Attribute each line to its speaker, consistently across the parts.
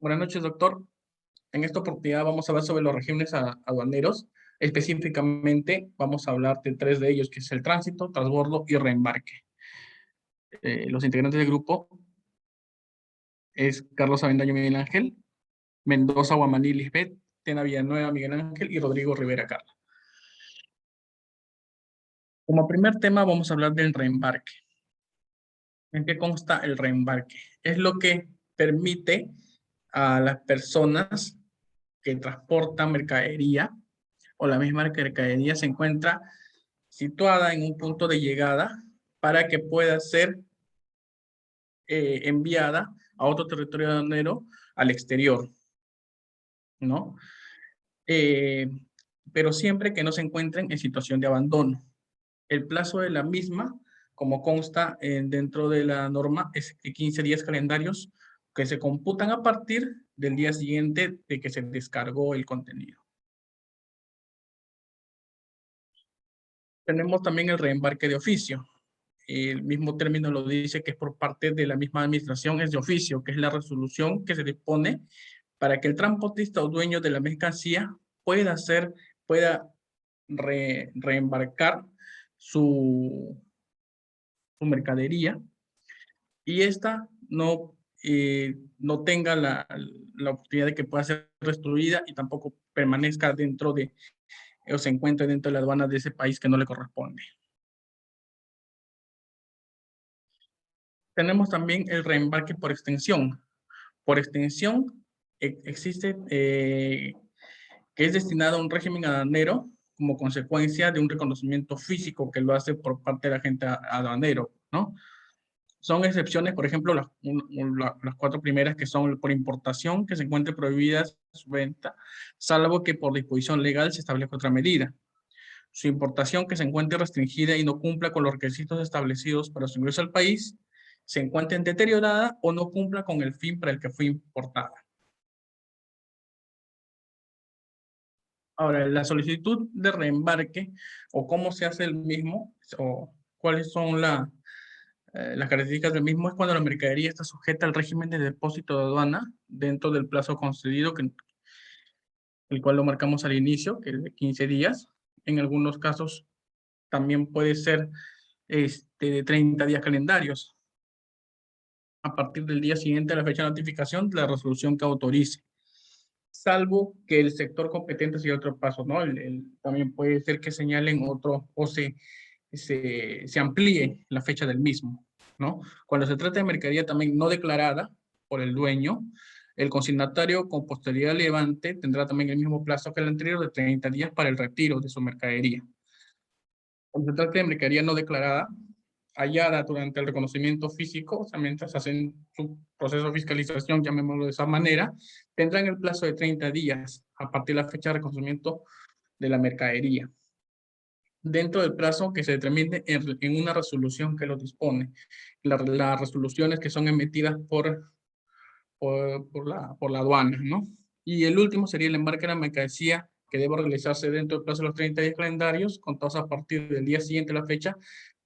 Speaker 1: Buenas noches, doctor. En esta oportunidad vamos a hablar sobre los regímenes aduaneros. Específicamente vamos a hablar de tres de ellos, que es el tránsito, transbordo y reembarque. Los integrantes del grupo es Carlos Avendaño Miguel Ángel, Mendoza Guamaní Lisbeth, Tena Villanueva Miguel Ángel y Rodrigo Rivera Carla. Como primer tema vamos a hablar del reembarque. ¿En qué consta el reembarque? Es lo que permite a las personas que transportan mercadería o la misma mercadería se encuentra situada en un punto de llegada para que pueda ser enviada a otro territorio aduanero al exterior, ¿no? Eh, pero siempre que no se encuentren en situación de abandono. El plazo de la misma, como consta dentro de la norma, es de 15 días calendarios que se computan a partir del día siguiente de que se descargó el contenido. Tenemos también el reembarque de oficio. El mismo término lo dice que es por parte de la misma administración, es de oficio, que es la resolución que se dispone para que el transportista o dueño de la mercancía pueda reembarcar su mercadería y esta no tenga la oportunidad de que pueda ser destruida y tampoco permanezca dentro de o se encuentre dentro de la aduana de ese país que no le corresponde. Tenemos también el reembarque por extensión. Por extensión existe que es destinado a un régimen aduanero como consecuencia de un reconocimiento físico que lo hace por parte del agente aduanero, ¿no? Son excepciones, por ejemplo, las cuatro primeras que son por importación, que se encuentren prohibidas su venta, salvo que por disposición legal se establezca otra medida. Su importación que se encuentre restringida y no cumpla con los requisitos establecidos para su ingreso al país, se encuentre deteriorada o no cumpla con el fin para el que fue importada. Ahora, la solicitud de reembarque o cómo se hace el mismo o cuáles son las características del mismo es cuando la mercadería está sujeta al régimen de depósito de aduana dentro del plazo concedido, el cual lo marcamos al inicio, que es de 15 días. En algunos casos también puede ser de 30 días calendarios a partir del día siguiente a la fecha de notificación de la resolución que autorice, salvo que el sector competente siga otro paso, ¿no? También puede ser que señalen otro o se amplíe la fecha del mismo, ¿no? Cuando se trata de mercadería también no declarada por el dueño, el consignatario con posterioridad al levante tendrá también el mismo plazo que el anterior de 30 días para el retiro de su mercadería. Cuando se trata de mercadería no declarada, hallada durante el reconocimiento físico, o sea, mientras hacen su proceso de fiscalización, llamémoslo de esa manera, tendrán el plazo de 30 días a partir de la fecha de reconocimiento de la mercadería, dentro del plazo que se determine en una resolución que lo dispone. Las resoluciones que son emitidas por la aduana, ¿no? Y el último sería el embarque de la mercancía que debe realizarse dentro del plazo de los 30 días calendarios, contados a partir del día siguiente a la fecha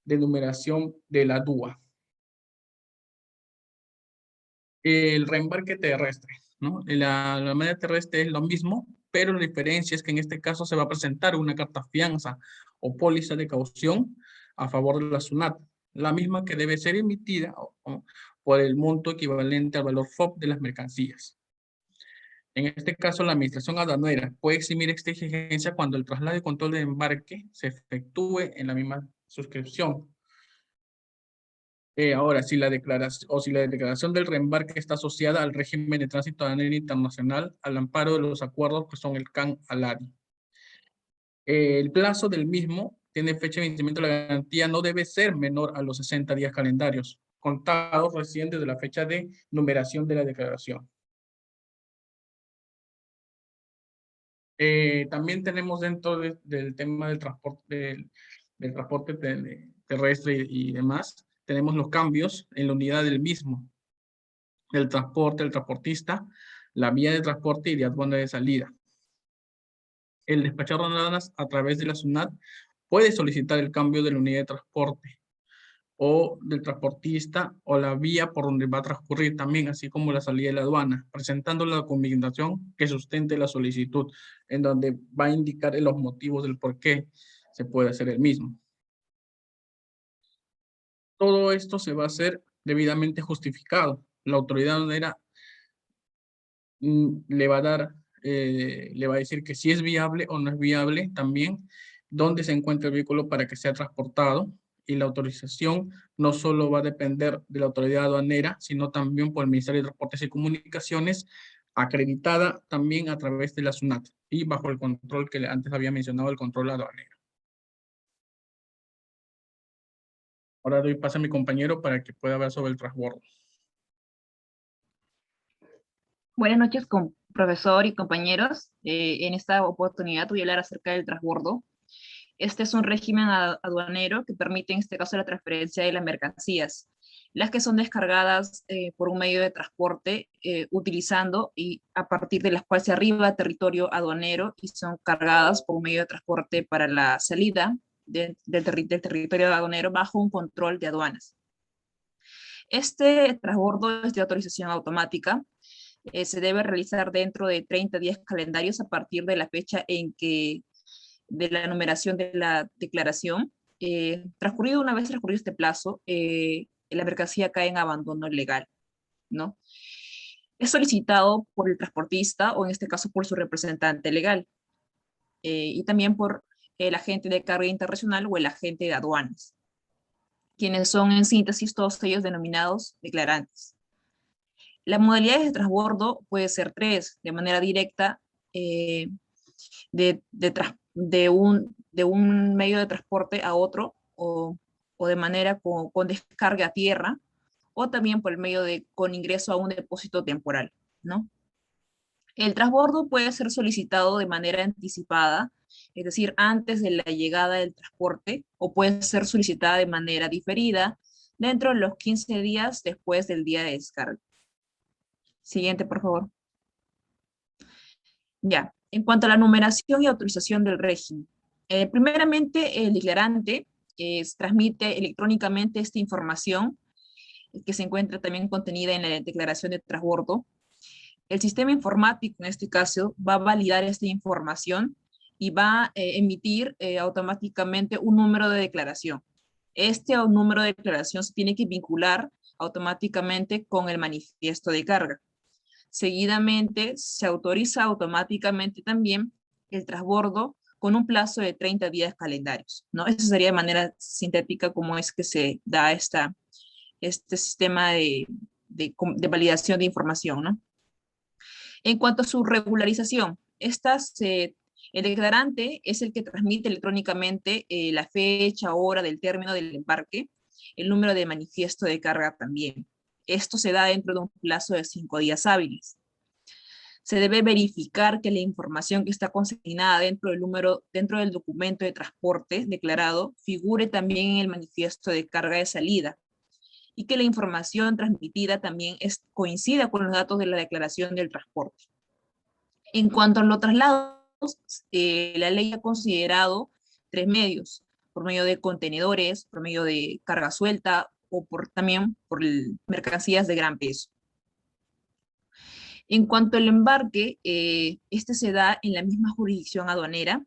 Speaker 1: de numeración de la DUA. El reembarque terrestre, ¿no? La manera terrestre es lo mismo, pero la diferencia es que en este caso se va a presentar una carta fianza o póliza de caución a favor de la SUNAT, la misma que debe ser emitida por el monto equivalente al valor FOB de las mercancías. En este caso, la administración aduanera puede eximir esta exigencia cuando el traslado y control de embarque se efectúe en la misma suscripción. Ahora, si la declaración del reembarque está asociada al régimen de tránsito aduanero internacional al amparo de los acuerdos que son el CAN-ALADI. El plazo del mismo tiene fecha de vencimiento de la garantía, no debe ser menor a los 60 días calendarios, contados recién desde la fecha de numeración de la declaración. También tenemos dentro del tema del transporte, del transporte terrestre y demás, tenemos los cambios en la unidad del mismo, el transporte, el transportista, la vía de transporte y de aduana de salida. El despachador de aduanas a través de la SUNAT puede solicitar el cambio de la unidad de transporte o del transportista o la vía por donde va a transcurrir también, así como la salida de la aduana, presentando la documentación que sustente la solicitud, en donde va a indicar los motivos del por qué se puede hacer el mismo. Todo esto se va a hacer debidamente justificado. La autoridad aduanera le va a dar, le va a decir que si es viable o no es viable también, dónde se encuentra el vehículo para que sea transportado, y la autorización no solo va a depender de la autoridad aduanera, sino también por el Ministerio de Transportes y Comunicaciones, acreditada también a través de la SUNAT y bajo el control que antes había mencionado, el control aduanero. Ahora doy paso a mi compañero para que pueda hablar sobre el transbordo.
Speaker 2: Buenas noches, profesor y compañeros. En esta oportunidad voy a hablar acerca del transbordo. Este es un régimen aduanero que permite en este caso la transferencia de las mercancías, las que son descargadas por un medio de transporte utilizando y a partir de las cuales se arriba a territorio aduanero y son cargadas por un medio de transporte para la salida del territorio aduanero bajo un control de aduanas. Este transbordo es de autorización automática. Se debe realizar dentro de 30 días calendarios a partir de la fecha en que de la numeración de la declaración. Una vez transcurrido este plazo, la mercancía cae en abandono legal, ¿no? Es solicitado por el transportista o en este caso por su representante legal y también por el agente de carga internacional o el agente de aduanas, quienes son en síntesis todos ellos denominados declarantes. Las modalidades de transbordo puede ser tres: de manera directa, eh, de un medio de transporte a otro, o de manera con descarga a tierra, o también por el medio con ingreso a un depósito temporal, ¿no? El transbordo puede ser solicitado de manera anticipada, es decir, antes de la llegada del transporte, o puede ser solicitada de manera diferida, dentro de los 15 días después del día de descarga. Siguiente, por favor. Ya, en cuanto a la numeración y autorización del régimen. Primeramente, el declarante transmite electrónicamente esta información que se encuentra también contenida en la declaración de transbordo. El sistema informático, en este caso, va a validar esta información y va a emitir automáticamente un número de declaración. Este número de declaración se tiene que vincular automáticamente con el manifiesto de carga. Seguidamente, se autoriza automáticamente también el transbordo con un plazo de 30 días calendarios, ¿no? Eso sería de manera sintética como es que se da este sistema de validación de información, ¿no? En cuanto a su regularización, el declarante es el que transmite electrónicamente la fecha, hora del término del embarque, el número de manifiesto de carga también. Esto se da dentro de un plazo de 5 días hábiles. Se debe verificar que la información que está consignada dentro del documento de transporte declarado figure también en el manifiesto de carga de salida y que la información transmitida también coincida con los datos de la declaración del transporte. En cuanto a los traslados, la ley ha considerado tres medios: por medio de contenedores, por medio de carga suelta o también por mercancías de gran peso. En cuanto al embarque, este se da en la misma jurisdicción aduanera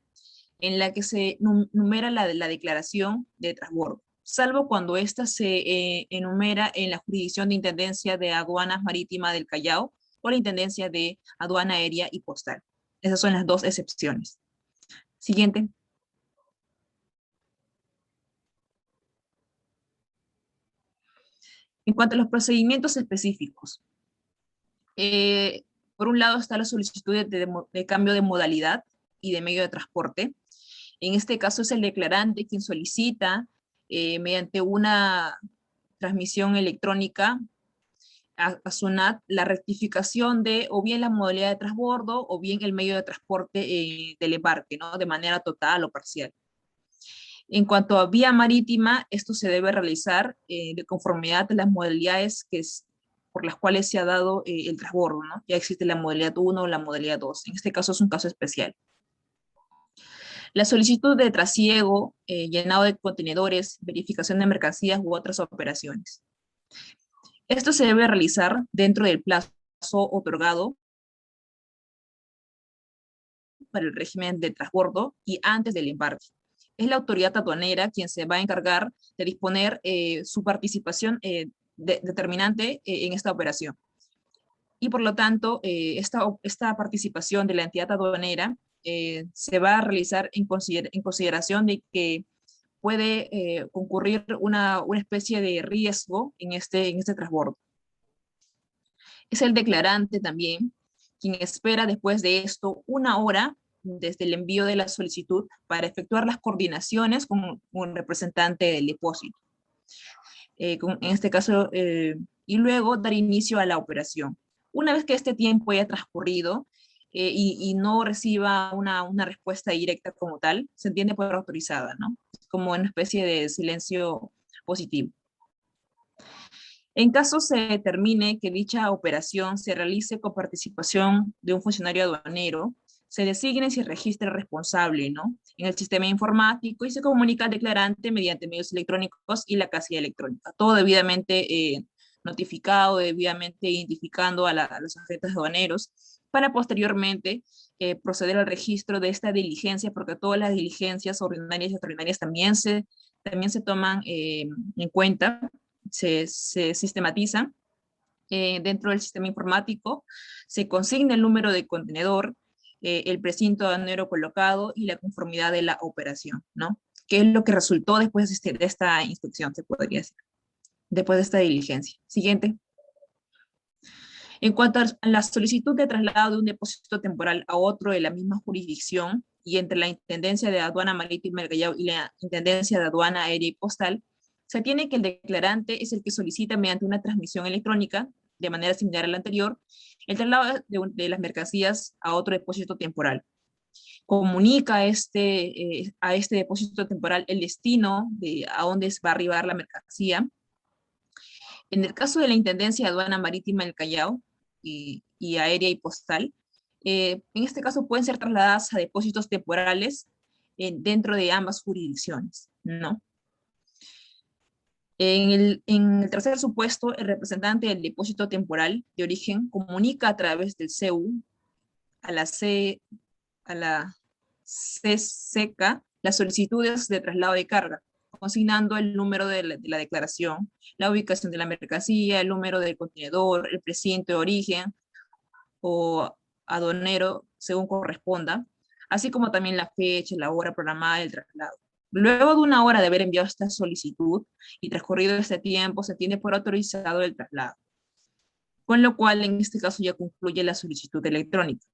Speaker 2: en la que se numera la declaración de transbordo, salvo cuando ésta se enumera en la jurisdicción de Intendencia de Aduanas Marítima del Callao o la Intendencia de Aduana Aérea y Postal. Esas son las dos excepciones. Siguiente. En cuanto a los procedimientos específicos, por un lado está la solicitud de cambio de modalidad y de medio de transporte. En este caso es el declarante quien solicita mediante una transmisión electrónica a SUNAT la rectificación de o bien la modalidad de transbordo o bien el medio de transporte del embarque, ¿no? De manera total o parcial. En cuanto a vía marítima, esto se debe realizar de conformidad a las modalidades por las cuales se ha dado el transbordo, ¿no? Ya existe la modalidad 1 o la modalidad 2. En este caso es un caso especial. La solicitud de trasiego, llenado de contenedores, verificación de mercancías u otras operaciones. Esto se debe realizar dentro del plazo otorgado para el régimen de transbordo y antes del embarque. Es la autoridad aduanera quien se va a encargar de disponer su participación determinante en esta operación. Y por lo tanto, esta participación de la entidad aduanera se va a realizar en consideración de que puede concurrir una especie de riesgo en este transbordo. Es el declarante también quien espera después de esto 1 hora desde el envío de la solicitud para efectuar las coordinaciones con un representante del depósito. En este caso, y luego dar inicio a la operación. Una vez que este tiempo haya transcurrido y no reciba una respuesta directa como tal, se entiende por autorizada, ¿no? Como una especie de silencio positivo. En caso se determine que dicha operación se realice con participación de un funcionario aduanero, se designe y se registre responsable, ¿no? En el sistema informático y se comunica al declarante mediante medios electrónicos y la casilla electrónica. Todo debidamente notificado, debidamente identificando a los agentes aduaneros para posteriormente proceder al registro de esta diligencia, porque todas las diligencias ordinarias y extraordinarias también se toman en cuenta, se sistematizan dentro del sistema informático, se consigna el número de contenedor, el precinto aduanero colocado y la conformidad de la operación, ¿no? ¿Qué es lo que resultó después de esta inspección, se podría decir? Después de esta diligencia. Siguiente. En cuanto a la solicitud de traslado de un depósito temporal a otro de la misma jurisdicción y entre la Intendencia de Aduana Marítima del Callao y la Intendencia de Aduana Aérea y Postal, se tiene que el declarante es el que solicita mediante una transmisión electrónica, de manera similar a la anterior, el traslado de las mercancías a otro depósito temporal. Comunica a este depósito temporal el destino de a dónde va a arribar la mercancía. En el caso de la Intendencia de Aduana Marítima del Callao y Aérea y Postal, en este caso pueden ser trasladadas a depósitos temporales dentro de ambas jurisdicciones, ¿no? En el tercer supuesto, el representante del depósito temporal de origen comunica a través del CEU a la CSECA las solicitudes de traslado de carga, consignando el número de la declaración, la ubicación de la mercancía, el número del contenedor, el precinto de origen o aduanero, según corresponda, así como también la fecha, la hora programada del traslado. Luego de 1 hora de haber enviado esta solicitud y transcurrido este tiempo, se tiene por autorizado el traslado, con lo cual en este caso ya concluye la solicitud electrónica.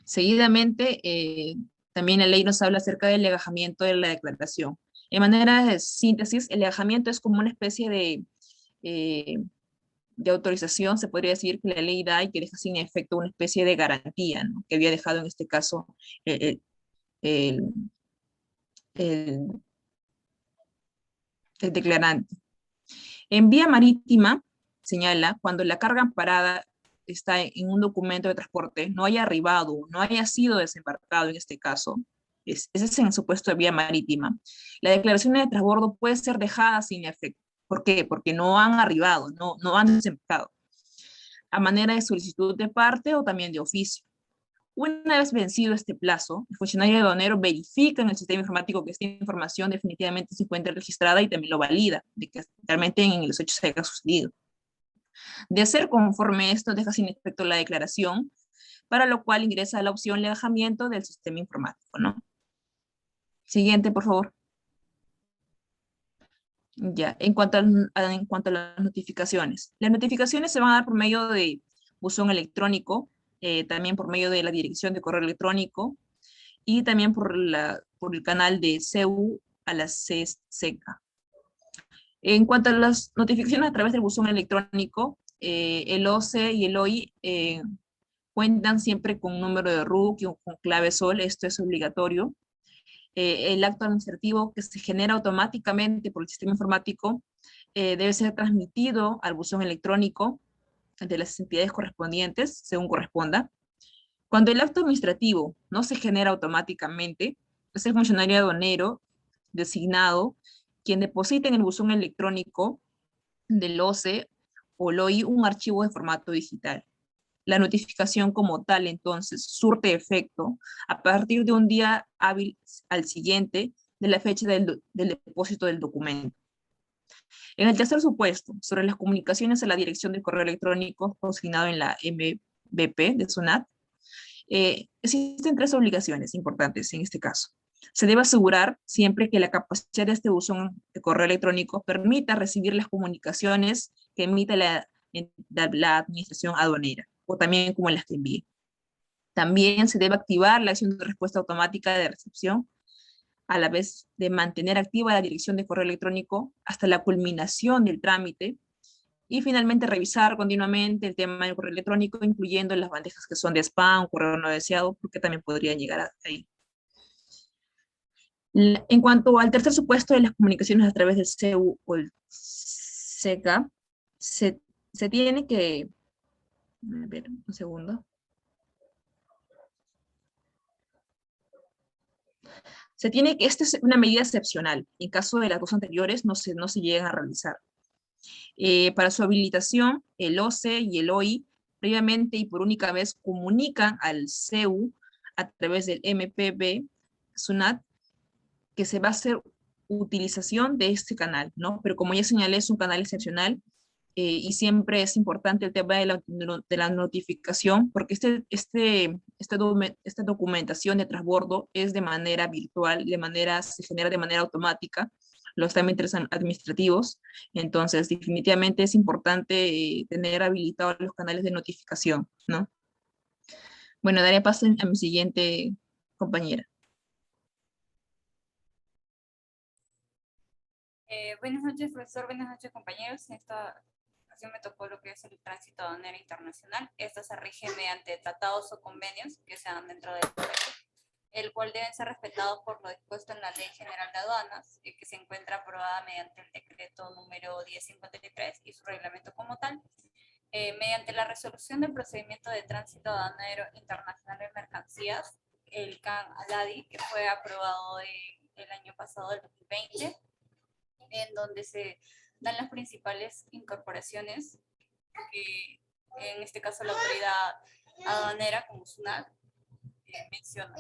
Speaker 2: Seguidamente, también la ley nos habla acerca del legajamiento de la declaración. En manera de síntesis, el legajamiento es como una especie de autorización, se podría decir, que la ley da y que deja sin efecto una especie de garantía, ¿no? Que había dejado en este caso el, el declarante. En vía marítima, señala, cuando la carga amparada está en un documento de transporte, no haya arribado, no haya sido desembarcado en este caso, ese es en el supuesto de vía marítima, la declaración de transbordo puede ser dejada sin efecto. ¿Por qué? Porque no han arribado, no han desembarcado, a manera de solicitud de parte o también de oficio. Una vez vencido este plazo, el funcionario aduanero verifica en el sistema informático que esta información definitivamente se encuentra registrada y también lo valida, de que realmente en los hechos se haya sucedido. De ser conforme esto, deja sin efecto la declaración, para lo cual ingresa la opción legajamiento del sistema informático, ¿no? Siguiente, por favor. Ya, en cuanto a las notificaciones. Las notificaciones se van a dar por medio de buzón electrónico, también por medio de la dirección de correo electrónico y también por el canal de CEU a la CSECA. En cuanto a las notificaciones a través del buzón electrónico, el OCE y el OI cuentan siempre con un número de RUC y con clave SOL, esto es obligatorio. El acto administrativo que se genera automáticamente por el sistema informático debe ser transmitido al buzón electrónico de las entidades correspondientes, según corresponda. Cuando el acto administrativo no se genera automáticamente, Es el funcionario aduanero designado quien deposita en el buzón electrónico del OCE o LOI un archivo de formato digital. La notificación como tal, entonces, surte efecto a partir de un día hábil al siguiente de la fecha del depósito del documento. En el tercer supuesto, sobre las comunicaciones a la dirección del correo electrónico consignado en la MBP de SUNAT, existen tres obligaciones importantes en este caso. Se debe asegurar siempre que la capacidad de este buzón de correo electrónico permita recibir las comunicaciones que emite la administración aduanera, o también como las que envíe. También se debe activar la acción de respuesta automática de recepción, a la vez de mantener activa la dirección de correo electrónico hasta la culminación del trámite, y finalmente revisar continuamente el tema del correo electrónico, incluyendo las bandejas que son de spam, correo no deseado, porque también podrían llegar ahí. En cuanto al tercer supuesto de las comunicaciones a través del CEU o el SECA, se tiene que, a ver, un segundo. Esta es una medida excepcional. En caso de las dos anteriores, no se llegan a realizar. Para su habilitación, el OCE y el OI previamente y por única vez comunican al CEU a través del MPB SUNAT que se va a hacer utilización de este canal, ¿no? Pero como ya señalé, es un canal excepcional y siempre es importante el tema de la notificación, porque esta documentación de transbordo es de manera virtual, se genera de manera automática, los trámites administrativos, entonces definitivamente es importante tener habilitados los canales de notificación, ¿no? Bueno, daré paso a mi siguiente compañera.
Speaker 3: Buenas noches, profesor. Buenas noches, compañeros. En esta ocasión me tocó lo que es el tránsito aduanero internacional. Esta se rige mediante tratados o convenios que se dan dentro del proyecto, el cual deben ser respetados por lo dispuesto en la Ley General de Aduanas, que se encuentra aprobada mediante el decreto número 1053 y su reglamento como tal, mediante la resolución del procedimiento de tránsito aduanero internacional de mercancías, el CAN-ALADI, que fue aprobado el año pasado, el 2020, en donde se dan las principales incorporaciones que en este caso la autoridad aduanera como SUNAT menciona.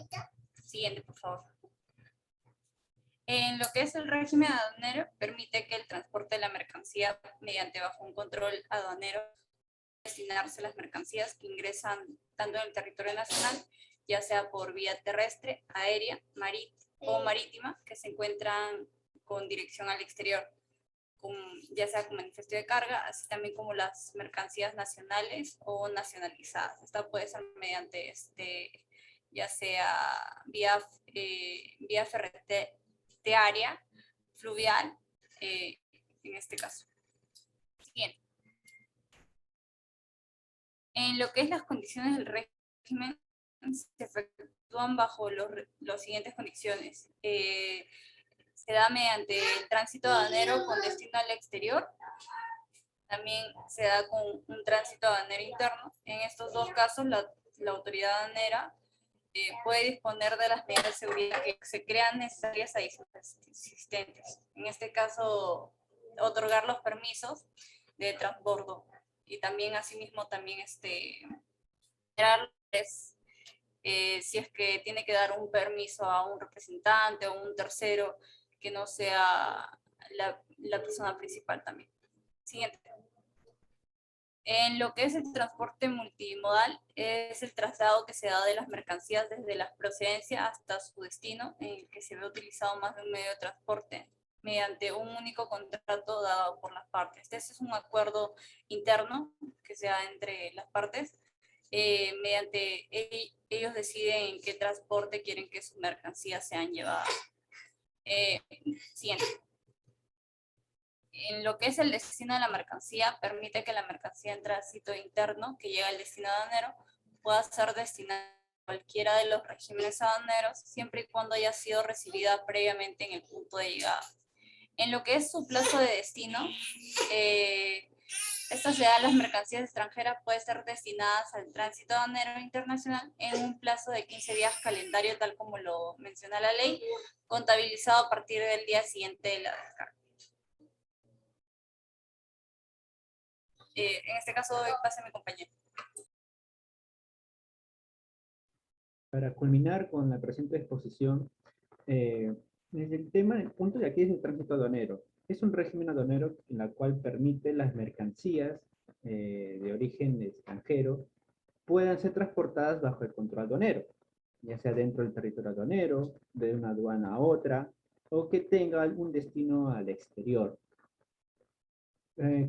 Speaker 3: Siguiente, por favor. En lo que es el régimen aduanero, permite que el transporte de la mercancía mediante bajo un control aduanero destinarse las mercancías que ingresan tanto en el territorio nacional, ya sea por vía terrestre, aérea, o marítima, que se encuentran con dirección al exterior, ya sea con manifiesto de carga, así también como las mercancías nacionales o nacionalizadas. Esta puede ser mediante ya sea vía ferroviaria, fluvial, en este caso. Siguiente. En lo que es las condiciones del régimen, se efectúan bajo las siguientes condiciones. Se da mediante el tránsito aduanero con destino al exterior. También se da con un tránsito aduanero interno. En estos dos casos, la autoridad aduanera puede disponer de las medidas de seguridad que se crean necesarias a existentes. En este caso, otorgar los permisos de transbordo y también asimismo también si es que tiene que dar un permiso a un representante o un tercero que no sea la persona principal también. Siguiente. En lo que es el transporte multimodal, es el traslado que se da de las mercancías desde la procedencia hasta su destino, en el que se ve utilizado más de un medio de transporte mediante un único contrato dado por las partes. Este es un acuerdo interno que se da entre las partes. Mediante ellos deciden en qué transporte quieren que sus mercancías sean llevadas. Siguiente. En lo que es el destino de la mercancía, permite que la mercancía en tránsito interno que llega al destino aduanero pueda ser destinada a cualquiera de los regímenes aduaneros, siempre y cuando haya sido recibida previamente en el punto de llegada. En lo que es su plazo de destino, Estas se dan las mercancías extranjeras pueden ser destinadas al tránsito aduanero internacional en un plazo de 15 días calendario, tal como lo menciona la ley, contabilizado a partir del día siguiente de la descarga. En este caso, pase a mi compañero.
Speaker 4: Para culminar con la presente exposición, desde el punto de aquí es el tránsito aduanero. Es un régimen aduanero en el cual permite las mercancías de origen extranjero puedan ser transportadas bajo el control aduanero, ya sea dentro del territorio aduanero, de una aduana a otra, o que tenga algún destino al exterior.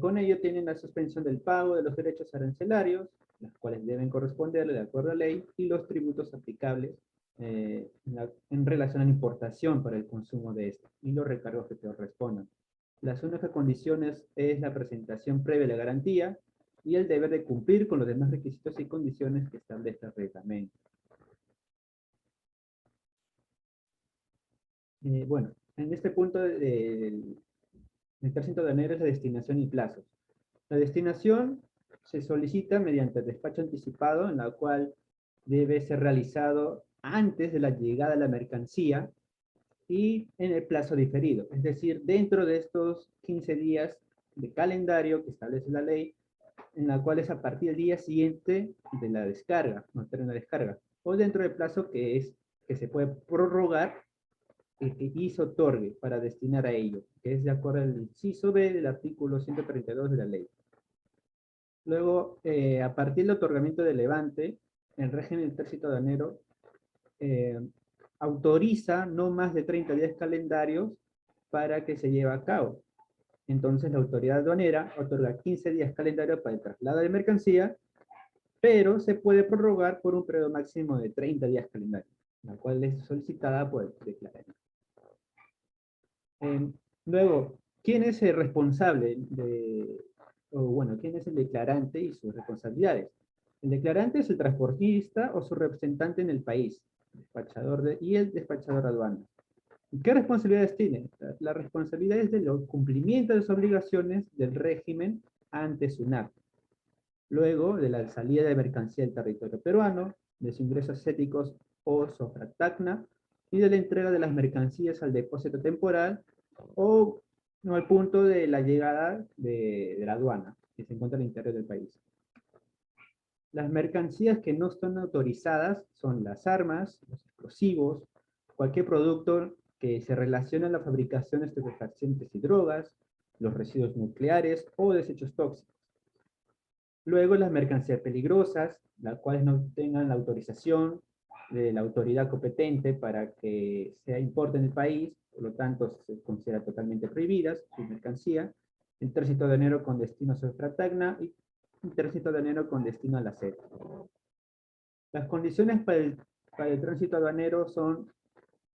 Speaker 4: Con ello tienen la suspensión del pago de los derechos arancelarios, las cuales deben corresponderle de acuerdo a la ley, y los tributos aplicables en relación a la importación para el consumo de esto, y los recargos que correspondan. Las únicas condiciones es la presentación previa de la garantía y el deber de cumplir con los demás requisitos y condiciones que establece el reglamento. Bueno, en este punto del tránsito aduanero es la destinación y plazos. La destinación se solicita mediante despacho anticipado, en la cual debe ser realizado antes de la llegada de la mercancía y en el plazo diferido, es decir, dentro de estos 15 días de calendario que establece la ley, en la cual es a partir del día siguiente de la descarga, no de la descarga, o dentro del plazo que se puede prorrogar el que aquí se otorgue para destinar a ello, que es de acuerdo al inciso B del artículo 132 de la ley. Luego, a partir del otorgamiento del levante, el régimen del tránsito aduanero autoriza no más de 30 días calendarios para que se lleve a cabo. Entonces, la autoridad aduanera otorga 15 días calendarios para el traslado de mercancía, pero se puede prorrogar por un periodo máximo de 30 días calendarios, la cual es solicitada por el declarante. Luego, ¿quién es el responsable quién es el declarante y sus responsabilidades? El declarante es el transportista o su representante en el país, y el despachador aduana. ¿Qué responsabilidades tiene? La responsabilidad es del cumplimiento de sus obligaciones del régimen ante SUNAT. Luego, de la salida de mercancía del territorio peruano, de sus ingresos éticos o SOFRATACNA, y de la entrega de las mercancías al depósito temporal o al punto de la llegada de la aduana, que se encuentra al interior del país. Las mercancías que no están autorizadas son las armas, los explosivos, cualquier producto que se relacione a la fabricación de estupefacientes y drogas, los residuos nucleares o desechos tóxicos. Luego, las mercancías peligrosas, las cuales no tengan la autorización de la autoridad competente para que se importe en el país, por lo tanto se considera totalmente prohibidas su mercancía. El tránsito aduanero con destino a SOFRATACNA y el tránsito aduanero con destino a la SED. Las condiciones para el tránsito aduanero son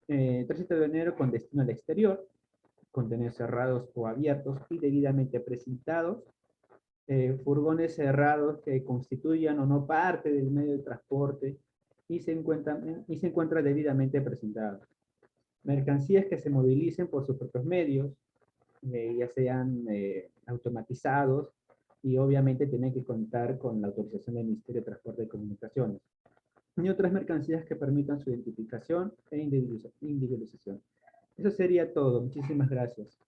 Speaker 4: tránsito aduanero con destino al exterior, contenedores cerrados o abiertos y debidamente presentados, furgones cerrados que constituyan o no parte del medio de transporte y se encuentra debidamente presentados. Mercancías que se movilicen por sus propios medios, ya sean automatizados, y obviamente tienen que contar con la autorización del Ministerio de Transporte y Comunicaciones. Y otras mercancías que permitan su identificación e individualización. Eso sería todo. Muchísimas gracias.